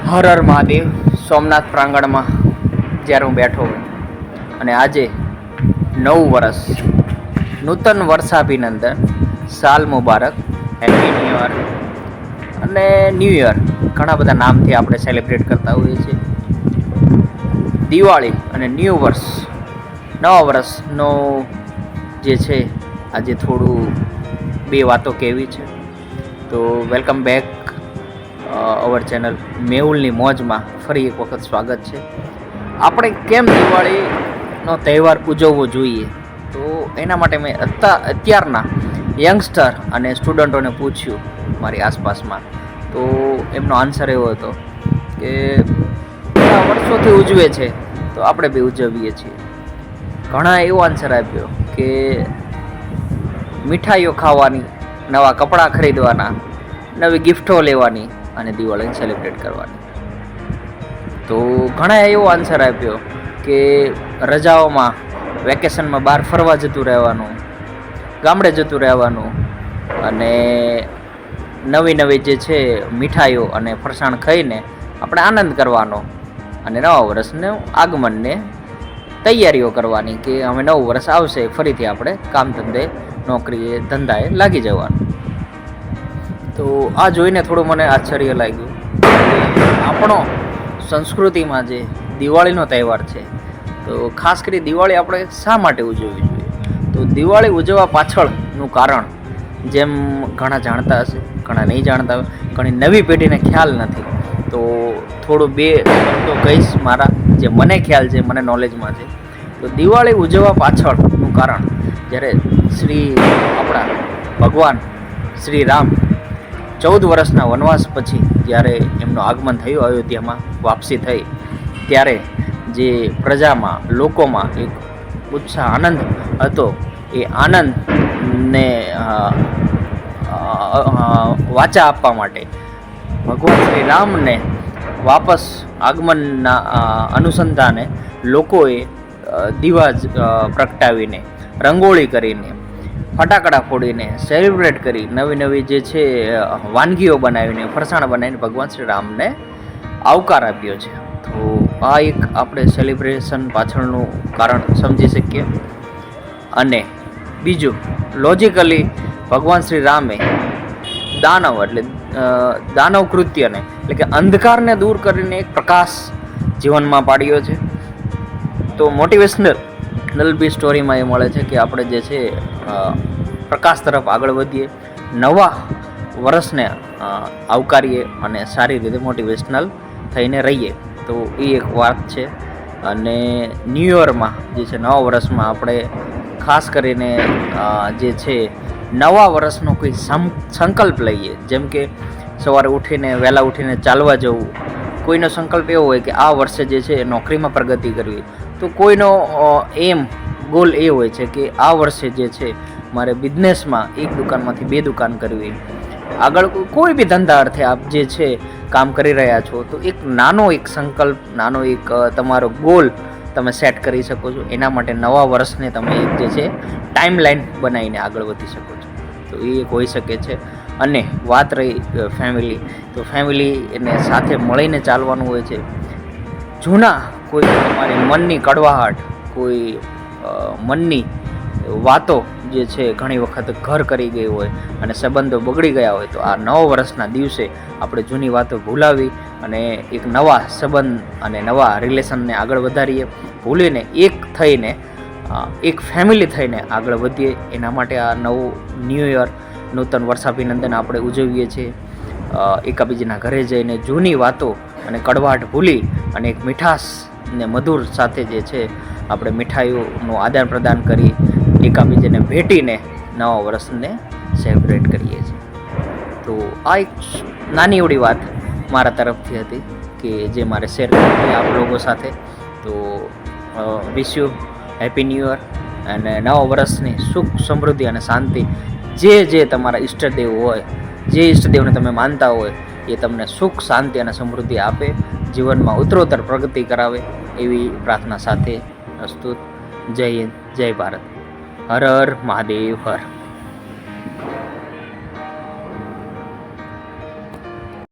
હર હર મહાદેવ. સોમનાથ પ્રાંગણમાં જ્યારે હું બેઠો હોય અને આજે નવું વર્ષ, નૂતન વર્ષાભિનંદન, સાલ મુબારક, હેપી ન્યૂ યર અને ન્યૂ યર ઘણા બધા નામથી આપણે સેલિબ્રેટ કરતા હોઈએ છીએ. દિવાળી અને ન્યૂ વર્ષ, નવા વર્ષનો જે છે આજે થોડું બે વાતો કહેવી છે. તો વેલકમ બેક અવર ચેનલ મેહુલની મોજમાં ફરી એક વખત સ્વાગત છે. આપણે કેમ દિવાળીનો તહેવાર ઉજવવો જોઈએ, તો એના માટે મેં અત્યારના યંગસ્ટર અને સ્ટુડન્ટોને પૂછ્યું મારી આસપાસમાં. તો એમનો આન્સર એવો હતો કે ઘણા વર્ષોથી ઉજવે છે તો આપણે બી ઉજવીએ છીએ. ઘણા એવો આન્સર આપ્યો કે મીઠાઈઓ ખાવાની, નવા કપડાં ખરીદવાના, નવી ગિફ્ટો લેવાની અને દિવાળીને સેલિબ્રેટ કરવાની. તો ઘણા એવો આન્સર આપ્યો કે રજાઓમાં, વેકેશનમાં બહાર ફરવા જતું રહેવાનું, ગામડે જતું રહેવાનું અને નવી નવી જે છે મીઠાઈઓ અને ફરસાણ ખાઈને આપણે આનંદ કરવાનો અને નવા વર્ષનું આગમનને તૈયારીઓ કરવાની કે અમે નવું વર્ષ આવશે ફરીથી આપણે કામ ધંધે, નોકરીએ, ધંધાએ લાગી જવાનું. તો આ જોઈને થોડું મને આશ્ચર્ય લાગ્યું કે આપણો સંસ્કૃતિમાં જે દિવાળીનો તહેવાર છે, તો ખાસ કરી દિવાળી આપણે શા માટે ઉજવવી જોઈએ? તો દિવાળી ઉજવવા પાછળનું કારણ જેમ ઘણા જાણતા હશે, ઘણા નહીં જાણતા હોય, ઘણી નવી પેઢીને ખ્યાલ નથી. તો થોડું બે શબ્દો કહીશ મારા જે મને ખ્યાલ છે, મને નોલેજમાં છે. તો દિવાળી ઉજવવા પાછળનું કારણ, જ્યારે આપણા ભગવાન શ્રી રામ 14 વર્ષના વનવાસ પછી જ્યારે એમનું આગમન થયું, અયોધ્યામાં વાપસી થઈ, ત્યારે જે પ્રજામાં, લોકોમાં એક ઉત્સાહ, આનંદ હતો, એ આનંદને વાચા આપવા માટે ભગવાન શ્રી રામને વાપસ આગમનના અનુસંધાને લોકોએ દીવા પ્રગટાવીને, રંગોળી કરીને, ફટાકડા ફોડીને, સેલિબ્રેટ કરી, નવી નવી જે છે વાનગીઓ બનાવીને, ફરસાણ બનાવીને ભગવાન શ્રી રામને આવકાર આપ્યો છે. તો આ એક આપણે સેલિબ્રેશન પાછળનું કારણ સમજી શકીએ. અને બીજું, લોજિકલી ભગવાન શ્રી રામે દાનવ કૃત્યને, એટલે કે અંધકારને દૂર કરીને એક પ્રકાશ જીવનમાં પાડ્યો છે. તો મોટિવેશનલ બી સ્ટોરીમાં એ મળે છે કે આપણે જે છે પ્રકાશ તરફ આગળ વધીએ, નવા વર્ષને આવકારીએ અને સારી રીતે મોટિવેશનલ થઈને રહીએ. તો એ એક વાત છે. અને ન્યૂ યરમાં જે છે, નવા વર્ષમાં આપણે ખાસ કરીને જે છે નવા વર્ષનો કોઈ સંકલ્પ લઈએ. જેમ કે સવારે ઉઠીને, વહેલા ઉઠીને ચાલવા જવું. કોઈનો સંકલ્પ એવો હોય કે આ વર્ષે જે છે નોકરીમાં પ્રગતિ કરવી. તો કોઈનો ગોલ એ હોય છે કે આ વર્ષે જે છે મારે બિઝનેસમાં એક દુકાનમાંથી 2 દુકાન કરવી. આગળ કોઈ બી ધંધા અર્થે આપ જે છે કામ કરી રહ્યા છો, તો એક નાનો એક સંકલ્પ, નાનો એક તમારો ગોલ તમે સેટ કરી શકો છો. એના માટે નવા વર્ષને તમે એક જે છે ટાઈમ લાઈન બનાવીને આગળ વધી શકો છો. તો એ એક હોઈ શકે છે. અને વાત રહી ફેમિલી, તો ફેમિલીને સાથે મળીને ચાલવાનું હોય છે. જૂના કોઈ તમારી મનની કડવાહટ, કોઈ મનની વાતો જે છે ઘણી વખત ઘર કરી ગઈ હોય અને સંબંધો બગડી ગયા હોય, તો આ નવા વર્ષના દિવસે આપણે જૂની વાતો ભૂલાવી અને એક નવા સંબંધ અને નવા રિલેશનને આગળ વધારીએ. ભૂલીને એક થઈને, એક ફેમિલી થઈને આગળ વધીએ. એના માટે આ નવું ન્યૂ યર, નૂતન વર્ષાભિનંદન આપણે ઉજવીએ છીએ. એકાબીજાના ઘરે જઈને જૂની વાતો અને કડવાટ ભૂલી અને એક મીઠાશ ને મધુર સાથે જે છે આપણે મીઠાઈઓનું આદાન પ્રદાન કરી, એકાબીજાને ભેટીને નવા વર્ષને સેલિબ્રેટ કરીએ છીએ. તો આ એક નાની એવડી વાત મારા તરફથી હતી કે જે મારે શેર કરવી આપ લોકો સાથે. તો wish you happy new year અને નવા વર્ષની સુખ, સમૃદ્ધિ અને શાંતિ. જે તમારા ઈષ્ટદેવ હોય, જે ઈષ્ટદેવને તમે માનતા હોય, એ તમને સુખ, શાંતિ અને સમૃદ્ધિ આપે, જીવનમાં ઉત્તરોત્તર પ્રગતિ કરાવે, એવી પ્રાર્થના સાથે પ્રસ્તુત. જય હિન્દ, જય ભારત. હર હર મહાદેવ હર.